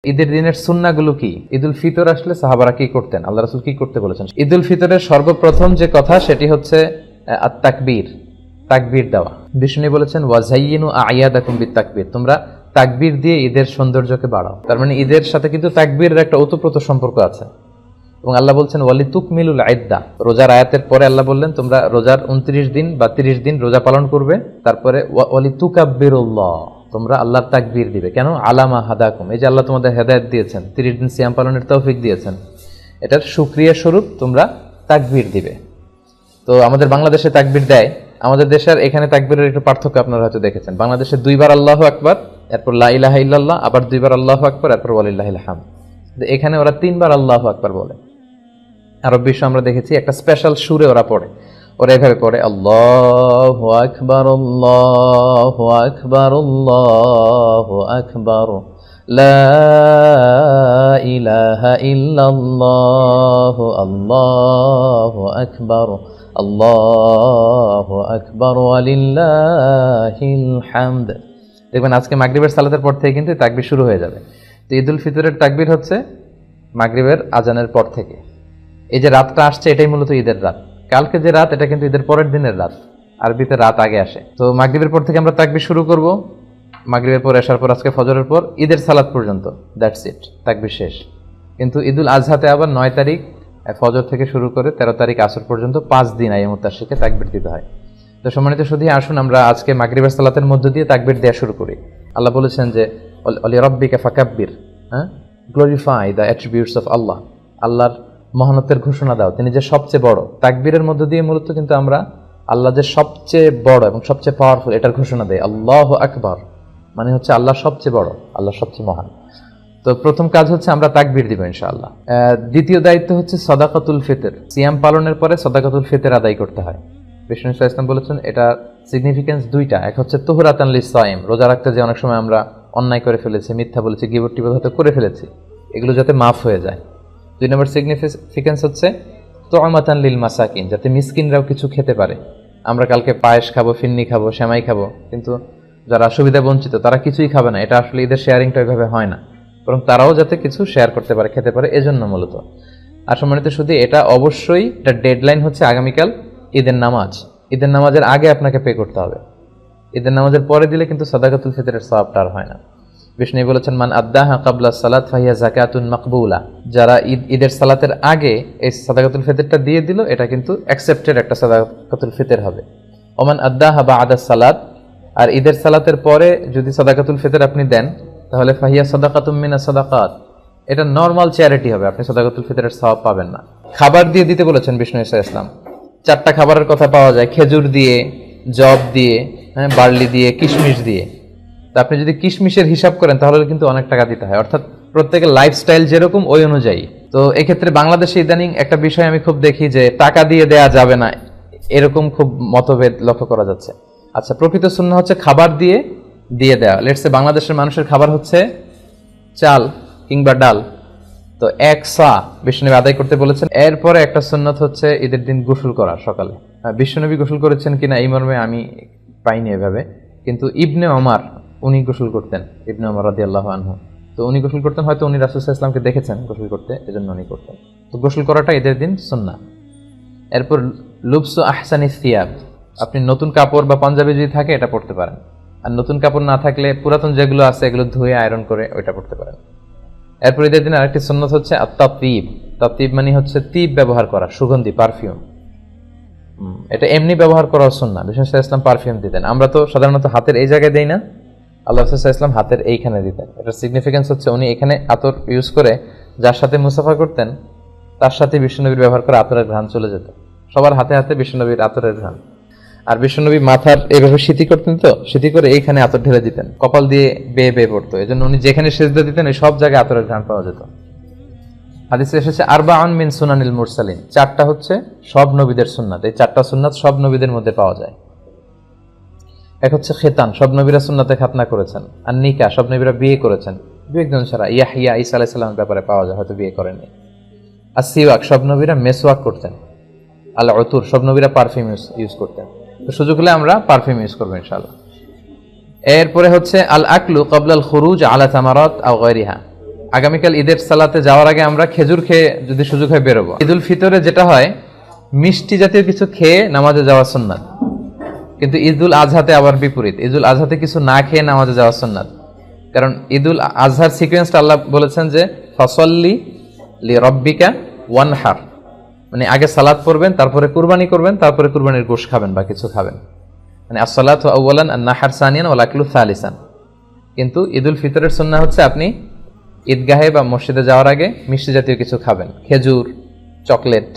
ঈদের দিনের সুন্নাহগুলো কি? ঈদুল ফিতর আসলে সাহাবারা কি করতেন, আল্লাহ রাসূল কি করতে বলেছেন? ঈদুল ফিতরের সর্বপ্রথম যে কথা সেটি হচ্ছে তাকবীর, তাকবীর দেওয়া। বিষ্ণু বলেছেন ওয়াজাইয়িনু আ'য়াদাকুম বিতাকবীর, তোমরা তাকবীর দিয়ে ঈদের সৌন্দর্যকে বাড়াও। তার মানে ঈদের সাথে কিন্তু তাকবীরের একটা ওতপ্রোত সম্পর্ক আছে। এবং আল্লাহ বলছেন ওয়ালিতুকমিলুল ইদ্দা, রোজার আয়াতের পরে আল্লাহ বললেন তোমরা রোজার 29 দিন বা 30 দিন রোজা পালন করবে। তারপরে ওয়ালিতুকাব্বিরুল্লাহ, তোমরা আল্লাহর তাকবীর দিবে। কেন? আলামা হাদাকুম, এই যে আল্লাহ তোমাদের হেদায়েত দিয়েছেন, 30 দিন সিয়াম পালনের তৌফিক দিয়েছেন, এটার শুকরিয়া স্বরূপ তোমরা তাকবীর দিবে। তো আমাদের বাংলাদেশে তাকবীর দেয়, আমাদের দেশের এখানে তাকবীরের একটু পার্থক্য আপনারা হয়তো দেখেছেন। বাংলাদেশে 2 বার আল্লাহু আকবার, এরপর লা ইলাহা ইল্লাল্লাহ, আবার 2 বার আল্লাহু আকবার, এরপর ওয়ালিল্লাহিল হামদ। এখানে ওরা 3 বার আল্লাহু আকবার বলে। আরব বিশ্ব আমরা দেখেছি একটা স্পেশাল সুরে ওরা পড়ে, ওরা এভাবে পড়ে আল্লাহু আকবার আল্লাহু আকবার আল্লাহু আকবার লা ইলাহা ইল্লাল্লাহ আল্লাহু আকবার আল্লাহু আকবার ওয়ালিল্লাহিল হামদ। দেখবেন আজকে মাগরিবের সালাতের পর থেকে কিন্তু তাকবীর শুরু হয়ে যাবে। তো ঈদুল ফিতরের তাকবীর হচ্ছে মাগরিবের আজানের পর থেকে। এই যে রাতটা আসছে এটাই মূলত ঈদের রাত। কালকে যে রাত এটা কিন্তু ঈদের পরের দিনের রাত, আরবিতে রাত আগে আসে। তো মাগরিবের পর থেকে আমরা তাকবীর শুরু করব, মাগরিবের পর এশার পর আজকে ফজরের পর ঈদের সালাত পর্যন্ত, দ্যাটস ইট, তাকবীর শেষ। কিন্তু ঈদুল আজহাতে আবার 9 তারিখ ফজর থেকে শুরু করে 13 তারিখ আসর পর্যন্ত 5 দিন আইয়ামুত তাশরিকে তাকবীর দিতে হয়। তো সম্মানিত সুধী, আসুন আমরা আজকে মাগরিবের সালাতের মধ্য দিয়ে তাকবীর দেওয়া শুরু করি। আল্লাহ বলেছেন যে অলি রাব্বিকা ফাকাব্বির, গ্লোরিফাই দ্য অ্যাট্রিবিউটস অফ আল্লাহ, আল্লাহর মহানতের ঘোষণা দাও, তিনি যে সবচেয়ে বড়। তাকবীরের মধ্য দিয়ে মূলত কিন্তু আমরা আল্লাহ যে সবচেয়ে বড় এবং সবচেয়ে পাওয়ারফুল এটার ঘোষণা দেয়। আল্লাহু আকবার মানে হচ্ছে আল্লাহ সবচেয়ে বড়, আল্লাহ সবচেয়ে মহান। তো প্রথম কাজ হচ্ছে আমরা তাকবীর দিব ইনশাআল্লাহ। দ্বিতীয় দায়িত্ব হচ্ছে সাদাকাতুল ফিতর, সিয়াম পালনের পরে সাদাকাতুল ফিতর আদায় করতে হয়। বিষ্ণু সাল্লাল্লাহু আলাইহি ওয়াসাল্লাম বলেছেন এটা সিগনিফিকেন্স 2টা, এক হচ্ছে তুহরাতান লিস-সাইম, রোজা রাখতে যে অনেক সময় আমরা অন্যায় করে ফেলেছি, মিথ্যা বলেছি, গীবত টিবত হয়তো করে ফেলেছি, এগুলো যাতে মাফ হয়ে যায়। 2 নম্বর সিগনিফিকেন্স হচ্ছে তুআমাতান লিল মাসাকিন, যাতে মিসকিনরাও কিছু খেতে পারে। আমরা কালকে পায়েস খাবো, ফিন্নি খাবো, সেমাই খাবো, কিন্তু যারা সুবিধা বঞ্চিত তারা কিছুই খাবে না। এটা আসলে ঈদের শেয়ারিংটা ওইভাবে হয় না, বরং তারাও যাতে কিছু শেয়ার করতে পারে, খেতে পারে, এজন্য মূলত। আর সম্মানিত শুধু এটা অবশ্যই এটা ডেডলাইন হচ্ছে আগামীকাল ঈদের নামাজ। ঈদের নামাজের আগে আপনাকে পে করতে হবে। ঈদের নামাজের পরে দিলে কিন্তু সাদাকাতুল ফিতরের সওয়াবটা আর হয় না। বিষ্ণু বলেছেন মান আদ্দাহা ক্বাবলা সালাত ফাহিয়া যাকাতুন মাকবুলা, যারা ঈদের সালাতের আগে এই সাদাকাতুল ফিতরটা দিয়ে দিল এটা কিন্তু অ্যাকসেপ্টেড একটা সাদাকাতুল ফিতর হবে। ওমান আদ্দাহা বা'দা সালাত, আর ঈদের সালাতের পরে যদি সাদাকাতুল ফিতর আপনি দেন তাহলে ফাহিয়া সাদাকাতুম মিনাস সাদাকাত, এটা নরমাল চ্যারিটি হবে, আপনি সাদাকাতুল ফিতরের সওয়াব পাবেন না। খাবার দিয়ে দিতে বলেছেন বিষ্ণু ইসলাম, 4টা খাবারের কথা পাওয়া যায়, খেজুর দিয়ে, জব দিয়ে, বার্লি দিয়ে, কিশমিশ দিয়ে। তা আপনি যদি কিশমিশের হিসাব করেন তাহলে কিন্তু অনেক টাকা দিতে হয়, অর্থাৎ প্রত্যেকের লাইফস্টাইল যেরকম ওই অনুযায়ী। তো এক্ষেত্রে বাংলাদেশে ইদানিং একটা বিষয় আমি খুব দেখি যে টাকা দিয়ে দেয়া যাবে না, এরকম খুব মতভেদ লক্ষ্য করা যাচ্ছে। আচ্ছা, প্রকৃত সুন্নাহ হচ্ছে খাবার দিয়ে দিয়ে দেওয়া। লেটস সে বাংলাদেশের মানুষের খাবার হচ্ছে চাল কিংবা ডাল, তো 1 সা বিষ্ণুনবী আদায় করতে বলেছেন। এরপরে একটা সুন্নত হচ্ছে ঈদের দিন গোসল করা সকালে। বিষ্ণুনবী গোসল করেছেন কিনা এই মর্মে আমি পাইনি এভাবে, কিন্তু ইবনে ওমর উনি গোসল করতেন, ইবনে ওমর রাদিয়াল্লাহু আনহু। তো উনি গোসল করতেন, হয়তো উনি রাসূল সাল্লাল্লাহু আলাইহি ওয়াসাল্লামকে দেখেছেন গোসল করতে, এজন্য উনি করতেন। তো গোসল করাটা ঈদের দিন সুন্নাহ। এরপর লুবসু আহসানিস সিয়াব, আপনি নতুন কাপড় বা পাঞ্জাবি যদি থাকে এটা পরতে পারেন, আর নতুন কাপড় না থাকলে পুরাতন যেগুলো আছে এগুলো ধুয়ে আয়রন করে ওইটা পরতে পারেন। এরপর ঈদের দিন আরেকটি সুন্নাত হচ্ছে আত-তাতয়িব। তাতয়িব মানে হচ্ছে তিব ব্যবহার করা, সুগন্ধি, পারফিউম। এটা এমনি ব্যবহার করার সুন্নাহ। বিষ্ণু সাল্লাল্লাহু আলাইহি ওয়াসাল্লাম পারফিউম দিতেন, আমরা তো সাধারণত হাতের এই জায়গায় দেই না, আল্লাহ রাসূল সাল্লাল্লাহু আলাইহি ওয়াসাল্লাম হাতের এইখানে দিতেন। এটার সিগনিফিকেন্স হচ্ছে উনি এখানে আতর ইউজ করে যার সাথে মুসাফা করতেন তার সাথে বিষ্ণুনবীর ব্যবহার করে আতরের ঘ্রাণ চলে যেত। সবার হাতে হাতে বিষ্ণুনবীর আতরের ঘ্রাণ। আর বিষ্ণুনবী মাথার এইভাবে সিঁথি করতেন, তো সিঁথি করে এইখানে আতর ঢেলে দিতেন, কপাল দিয়ে বেয়ে বেয়ে পড়তো, এজন্য উনি যেখানে সেজদা দিতেন ওই সব জায়গায় আতরের ঘ্রাণ পাওয়া যেত। হাদিসে এসেছে আরবাউন মিন সুনানিল মুরসালিন, 4টা হচ্ছে সব নবীদের সুন্নাত। এই 4টা সুন্নাত সব নবীদের মধ্যে পাওয়া যায়। এক হচ্ছে খেতান, সব নবীরা সুন্নাতে খাতনা করেছেন। আর নিকা, সব নবীরা বিয়ে করেছেন, 2-1 ছাড়া। ইয়াহইয়া ঈসা আলাইহিস সালামের ব্যাপারে পাওয়া যায়, হয়তো বিয়ে করেননি। আর সিওয়াক, সব নবীরা মেসওয়াক করতেন। আল উতুর, সব নবীরা পারফিউম ইউজ করতেন। তো সুযোগ হলে আমরা পারফিউম ইউজ করবো ইনশাআল্লাহ। এরপরে হচ্ছে আল আকলু ক্বাবলাল খুরুজ আলা তামারাত আও গায়রিহা, আগামীকাল ঈদের সালাতে যাওয়ার আগে আমরা খেজুর খেয়ে যদি সুযোগ হয় বেরোবো। ঈদুল ফিতরে যেটা হয় মিষ্টি জাতীয় কিছু খেয়ে নামাজে যাওয়া সুন্নাত, কিন্তু ঈদুল আজহাতে আবার বিপরীত, ঈদুল আজহাতে কিছু না খেয়ে নামাজে যাওয়া সুন্নাত। কারণ ঈদুল আজহার সিকোয়েন্সটা আল্লাহ বলেছেন যে ফসল্লি লি রব্বিকা ওয়ানহার, মানে আগে সালাত পড়বেন, তারপরে কুরবানি করবেন, তারপরে কুরবানির গোশত খাবেন বা কিছু খাবেন, মানে আসসালাতু আউওয়ালান আন-নাহর সানিয়ান ওয়াল আকলু সালিসান। কিন্তু ঈদুল ফিতরের সুন্নাহ হচ্ছে আপনি ঈদগাহে বা মসজিদে যাওয়ার আগে মিষ্টি জাতীয় কিছু খাবেন, খেজুর, চকলেট,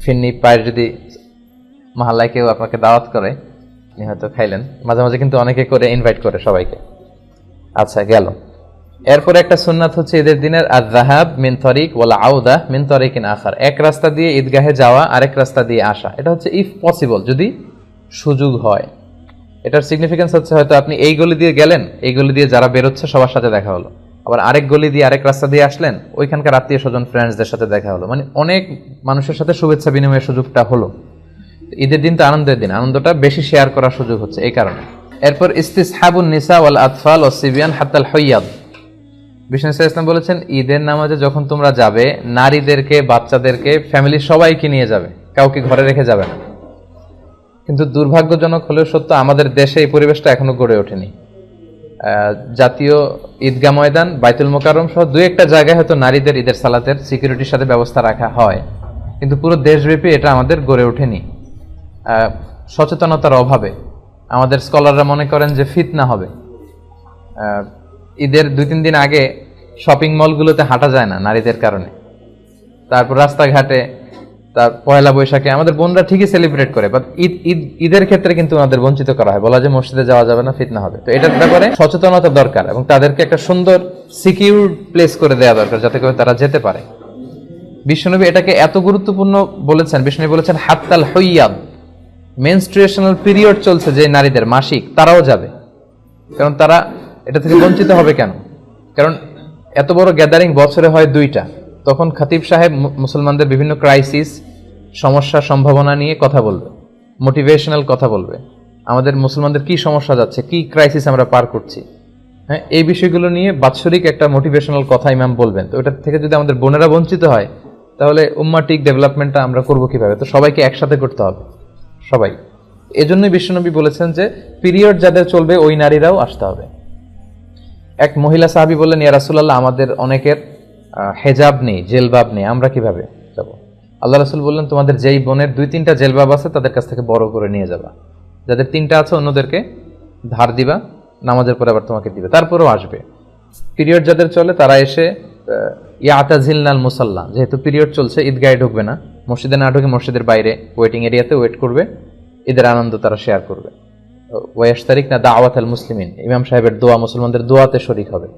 ফিন্নি পায়ের যদি মহল্লায় কেউ আপনাকে দাওয়াত করে আপনি হয়তো খাইলেন, মাঝে মাঝে কিন্তু অনেকে করে ইনভাইট করে সবাইকে। আচ্ছা গেল। এরপরে একটা সুন্নাত হচ্ছে ঈদের দিনের আয-যাহাব মিন তরিক ওয়াল আউদা মিন তরিকিন আখার, এক রাস্তা দিয়ে ঈদগাহে যাওয়া আরেক রাস্তা দিয়ে আসা। এটা হচ্ছে ইফ পসিবল, যদি সুযোগ হয়। এটার সিগনিফিকেন্স হচ্ছে হয়তো আপনি এই গলি দিয়ে গেলেন, এই গলি দিয়ে যারা বেরোচ্ছে সবার সাথে দেখা হলো, আবার আরেক গলি দিয়ে আরেক রাস্তা দিয়ে আসলেন, ওইখানকার আত্মীয় স্বজন ফ্রেন্ডসদের সাথে দেখা হলো, মানে অনেক মানুষের সাথে শুভেচ্ছা বিনিময়ের সুযোগটা হলো। ঈদের দিন তো আনন্দের দিন, আনন্দটা বেশি শেয়ার করার সুযোগ হচ্ছে এই কারণে। এরপর ইস্তিসহাবুন নিসা ওয়াল আতফাল ওয়াস সিবিয়ান হাত্তাল হুইয়াদ, বিষ্ণু ইসলাম বলেছেন ঈদের নামাজে যখন তোমরা যাবে নারীদেরকে, বাচ্চাদেরকে, ফ্যামিলির সবাইকে নিয়ে যাবে, কাউকে ঘরে রেখে যাবে না। কিন্তু দুর্ভাগ্যজনক হলেও সত্য, আমাদের দেশে এই পরিবেশটা এখনো গড়ে ওঠেনি। জাতীয় ঈদগাহ ময়দান, বাইতুল মোকাররম সহ দুই একটা জায়গায় হয়তো নারীদের ঈদের সালাতের সিকিউরিটির সাথে ব্যবস্থা রাখা হয়, কিন্তু পুরো দেশব্যাপী এটা আমাদের গড়ে ওঠেনি সচেতনতার অভাবে। আমাদের স্কলাররা মনে করেন যে ফিতনা হবে। ঈদের 2-3 দিন আগে শপিং মলগুলোতে হাঁটা যায় না নারীদের কারণে, তারপর রাস্তাঘাটে, তার পয়লা বৈশাখে আমাদের বোনরা ঠিকই সেলিব্রেট করে, বাট ঈদের ক্ষেত্রে কিন্তু ওনাদের বঞ্চিত করা হয়, বলা যে মসজিদে যাওয়া যাবে না, ফিতনা হবে। তো এটার ব্যাপারে সচেতনতা দরকার এবং তাদেরকে একটা সুন্দর সিকিউর প্লেস করে দেওয়া দরকার যাতে করে তারা যেতে পারে। বিশ্বনবী এটাকে এত গুরুত্বপূর্ণ বলেছেন, বিশ্বনবী বলেছেন হাত্তাল হুইয়াদ, মেনস্ট্রুয়েশনাল পিরিয়ড চলছে যে নারীদের মাসিক, তারাও যাবে। কারণ তারা এটা থেকে বঞ্চিত হবে কেন? কারণ এত বড় গ্যাদারিং বছরে হয় 2টা, তখন খতিব সাহেব মুসলমানদের বিভিন্ন ক্রাইসিস, সমস্যা, সম্ভাবনা নিয়ে কথা বলবে, মোটিভেশনাল কথা বলবে, আমাদের মুসলমানদের কি সমস্যা যাচ্ছে, কি ক্রাইসিস আমরা পার করছি, হ্যাঁ, এই বিষয়গুলো নিয়ে বাৎসরিক একটা মোটিভেশনাল কথা ইমাম বলবেন। তো ওটার থেকে যদি আমাদের বোনেরা বঞ্চিত হয় তাহলে উম্মাটিক ডেভেলপমেন্টটা আমরা করবো কিভাবে? তো সবাইকে একসাথে করতে হবে, সবাই। এজন্যই বিশ্বনবী বলেছেন যে পিরিয়ড যাদের চলবে ওই নারীরাও আসতে হবে। এক মহিলা সাহাবী বললেন, ইয়া রাসূলুল্লাহ, আমাদের অনেকের হেজাব নেই, জেলবাব নেই, আমরা কিভাবে যাব? আল্লাহ রাসূল বললেন, তোমাদের যেই বোনের 2-3টা জেলবাব আছে তাদের কাছ থেকে বড় করে নিয়ে যাবা, যাদের 3টা আছে অন্যদেরকে ধার দিবা, নামাজের পরে আবার তোমাকে দিবে, তারপরেও আসবে। পিরিয়ড যাদের চলে তারা এসে ইয়াতাজিলনাল মুসাল্লা, যেহেতু পিরিয়ড চলছে ঈদগাহে ঢুকবে না, মসজিদে না ঢুকে মসজিদের বাইরে ওয়েটিং এরিয়াতে ওয়েট করবে, ঈদের আনন্দ তারা শেয়ার করবে। ওয়াশতারিকনা দাওয়াতাল মুসলিমিন, ইমাম সাহেবের দোয়া, মুসলমানদের দোয়াতে শরীক হবে।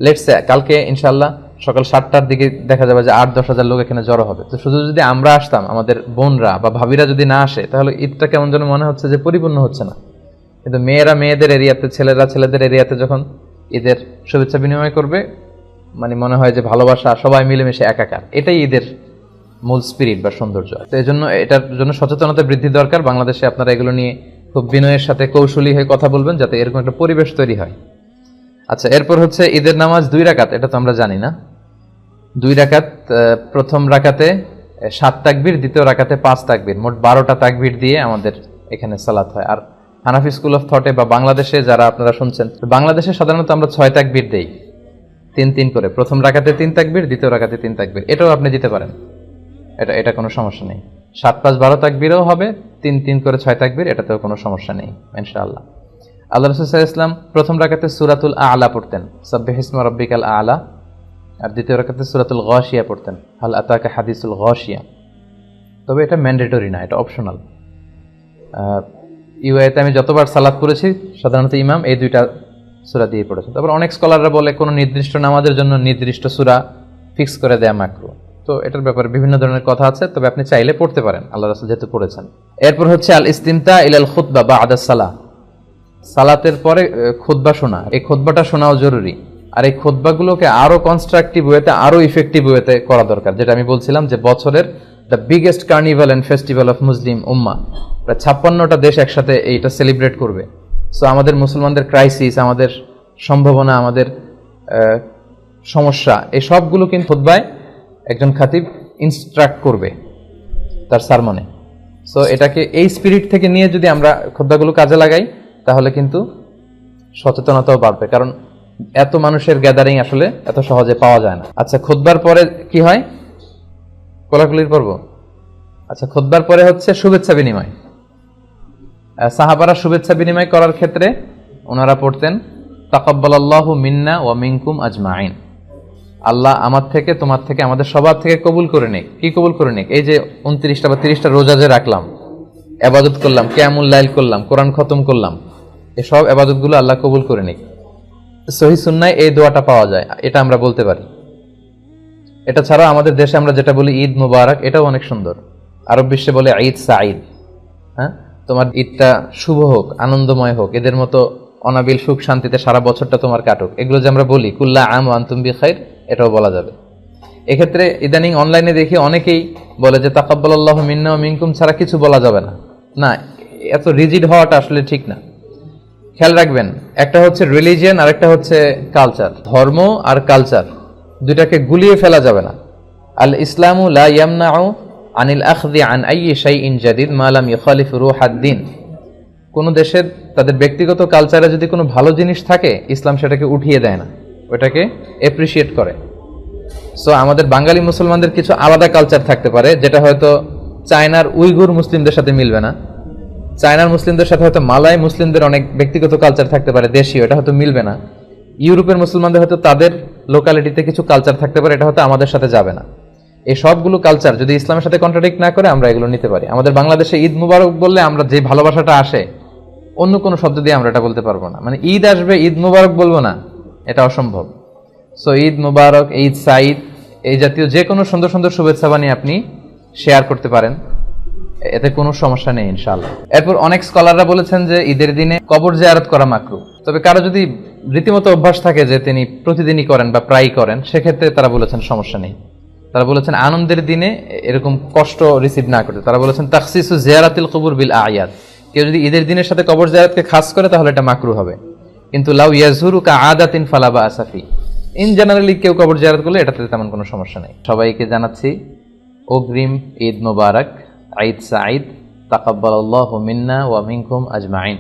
লেটস সে কালকে ইনশাআল্লাহ সকাল 7টার দিকে দেখা যাবে যে 8-10 হাজার লোক এখানে জড়ো হবে। তো শুধু যদি আমরা আসতাম, আমাদের বোনরা বা ভাবিরা যদি না আসে, তাহলে ঈদটা কেমন যেন মনে হচ্ছে যে পরিপূর্ণ হচ্ছে না। কিন্তু মেয়েরা মেয়েদের এরিয়াতে, ছেলেরা ছেলেদের এরিয়াতে যখন ঈদের শুভেচ্ছা বিনিময় করবে, মানে মনে হয় যে ভালোবাসা, সবাই মিলেমিশে একাকার, এটাই ঈদের মূল স্পিরিট বা সৌন্দর্য। তো এই জন্য এটার জন্য সচেতনতা বৃদ্ধি দরকার। বাংলাদেশে আপনারা এগুলো নিয়ে খুব বিনয়ের সাথে কৌশলী হয়ে কথা বলবেন যাতে এরকম একটা পরিবেশ তৈরি হয়। আচ্ছা, এরপর হচ্ছে ঈদের নামাজ 2 রাকাত, এটা তো আমরা জানি না। 2 রাকাত, প্রথম রাকাতে 7 তাকবীর, দ্বিতীয় রাকাতে 5 তাকবীর, মোট 12টা তাকবীর দিয়ে আমাদের এখানে সালাত হয়। আর হানাফি স্কুল অফ থটে বা বাংলাদেশে যারা আপনারা শুনছেন, বাংলাদেশে সাধারণত আমরা 6 তাকবীর দেই, 3-3 করে। প্রথম রাকাতে 3 তাকবীর, দ্বিতীয় রাকাতে 3 তাকবীর, এটাও আপনি দিতে পারেন, এটা কোনো সমস্যা নেই। 7-5-12 তাকবীরও হবে, 3-3 করে 6 তাকবীর, এটাতেও কোনো সমস্যা নেই ইনশাআল্লাহ। আল্লাহ রাসূল সাল্লাল্লাহু আলাইহি ওয়াসাল্লাম প্রথম রাকাতে সূরাতুল আ'লা পড়তেন, সাব্বিহিসমা রাব্বিকাল আ'লা, আর দ্বিতীয় রাকাতে সূরাতুল গাশিয়া পড়তেন, হাল আতাকা হাদিসুল গাশিয়া। তবে এটা ম্যান্ডেটরি না, এটা অপশনাল। ইউএতে আমি যতবার সালাত করেছি সাধারণত ইমাম এই 2টা সূরা দিয়ে পড়েছেন। তারপর অনেক স্কলাররা বলে কোনো নির্দিষ্ট নামাজের জন্য নির্দিষ্ট সূরা ফিক্স করে দেয়া মাকরুহ। তো এটার ব্যাপারে বিভিন্ন ধরনের কথা আছে, তবে আপনি চাইলে পড়তে পারেন, আল্লাহ রাসূল যেহেতু পড়েছেন। এরপর হচ্ছে আল ইস্তিমতা ইলাল খুতবা বা'দা সালাহ, সালাতের পরে খুতবা শোনা। এই খুতবাটা শোনাও জরুরি, আর এই খুতবাগুলোকে আরো কনস্ট্রাকটিভ ওয়েতে, আরো ইফেক্টিভ ওয়েতে করা দরকার। যেটা আমি বলছিলাম যে বছরের the biggest carnival and festival of Muslim উম্মাহ, প্রায় 56টা দেশ একসাথে এইটা সেলিব্রেট করবে। সো আমাদের মুসলমানদের ক্রাইসিস, আমাদের সম্ভাবনা, আমাদের সমস্যা, এই সবগুলো কিন্তু খুতবায় একজন খাতিব ইনস্ট্রাক্ট করবে তার সারমনে। সো এটাকে এই স্পিরিট থেকে নিয়ে যদি আমরা খুতবাগুলো কাজে লাগাই তাহলে কিন্তু সচেতনতাও বাড়বে, কারণ এত মানুষের গ্যাদারিং আসলে এত সহজে পাওয়া যায় না। আচ্ছা, খুতবার পরে কি হয়? কোলাকুলির পর্ব। আচ্ছা, খুতবার পরে হচ্ছে শুভেচ্ছা বিনিময়। সাহাবারা শুভেচ্ছা বিনিময় করার ক্ষেত্রে ওনারা পড়তেন তাকাব্বালাল্লাহু মিন্না ওয়া মিনকুম আজমাইন, আল্লাহ আমার থেকে তোমার থেকে আমাদের সবার থেকে কবুল করে নিক। কি কবুল করে নিক? এই যে 29টা বা 30টা রোজা যে রাখলাম, ইবাদত করলাম, কিয়ামুল লাইল করলাম, কোরআন খতম করলাম, এই সব ইবাদতগুলো আল্লাহ কবুল করে নিক। সহিহ সুন্নায় এই দোয়াটা পাওয়া যায়, এটা আমরা বলতে পারি। এটা ছাড়াও আমাদের দেশে আমরা যেটা বলি ঈদ মুবারক, এটাও অনেক সুন্দর। আরব বিশ্বে বলে ঈদ সাঈদ। হ্যাঁ, তোমার ঈদটা শুভ হোক, আনন্দময় হোক, এদের মতো অনাবিল সুখ শান্তিতে সারা বছরটা তোমার কাটুক, এগুলো যে আমরা বলি কুল্লা আম ওয়া আনতুম বিখাইর, এটাও বলা যাবে। এক্ষেত্রে ইদানিং অনলাইনে দেখি অনেকেই বলে যে তাকাব্বালাল্লাহু মিন্না ওয়া মিনকুম ছাড়া কিছু বলা যাবে না। না, এত রিজিড হওয়াটা আসলে ঠিক না। খেয়াল রাখবেন, একটা হচ্ছে রিলিজিয়ান আর একটা হচ্ছে কালচার। ধর্ম আর কালচার দুইটাকে গুলিয়ে ফেলা যাবে না। আল ইসলামু লা ইয়ামনাউ আনিল আখযি আন আইয়ি শাইইন জাদিদ মা লাম ইখালিফ রূহাদ-দ্বীন। কোন দেশের তাদের ব্যক্তিগত কালচারে যদি কোনো ভালো জিনিস থাকে, ইসলাম সেটাকে উঠিয়ে দেয় না, ওটাকে এপ্রিসিয়েট করে। সো আমাদের বাঙালি মুসলমানদের কিছু আলাদা কালচার থাকতে পারে, যেটা হয়তো চায়নার উইগুর মুসলিমদের সাথে মিলবে না। চায়নার মুসলিমদের সাথে হয়তো মালয় মুসলিমদের অনেক ব্যক্তিগত কালচার থাকতে পারে, দেশীয়, এটা হয়তো মিলবে না। ইউরোপের মুসলমানদের হয়তো তাদের লোকালিটিতে কিছু কালচার থাকতে পারে, এটা হয়তো আমাদের সাথে যাবে না। এই সবগুলো কালচার যদি ইসলামের সাথে কন্ট্রাডিক্ট না করে আমরা এগুলো নিতে পারি। আমাদের বাংলাদেশে ঈদ মুবারক বললে আমরা যে ভালোবাসাটা আসে, অন্য কোনো শব্দ দিয়ে আমরা এটা বলতে পারবো না। মানে ঈদ আসবে, ঈদ মুবারক বলবো না, এটা অসম্ভব। সো ঈদ মুবারক, ঈদ সাঈদ, এই জাতীয় যে কোনো সুন্দর সুন্দর শুভেচ্ছা বানিয়ে আপনি শেয়ার করতে পারেন, এতে কোনো সমস্যা নেই ইনশাআল্লাহ। এরপর অনেক স্কলাররা বলেছেন যে ঈদের দিনে কবর জিয়ারত করা মাকরুহ। তবে কারো যদি রীতিমতো অভ্যাস থাকে যে তিনি প্রতিদিনই করেন বা প্রায়ই করেন, সেক্ষেত্রে তারা বলেছেন সমস্যা নেই। তারা বলেছেন আনন্দের দিনে এরকম কষ্ট রিসিভ না করতে। তারা বলেছেন তাখসিসু জিয়ারাতিল কুবুর বিল আয়াদ, কেউ যদি ঈদের দিনের সাথে কবর জিয়ারতকে খাস করে তাহলে এটা মাকরুহ হবে। কিন্তু লাউ ইয়াজুরু কা আদাতিন ফালা বা'সা ফি, ইন জেনারেলি কেউ কবর জিয়ারত করলে এটাতে তেমন কোনো সমস্যা নেই। সবাইকে জানাচ্ছি অগ্রিম ঈদ মুবারক, ঈদ সাঈদ, তাকাব্বালাল্লাহু মিন্না ওয়া মিনকুম আজমাইন।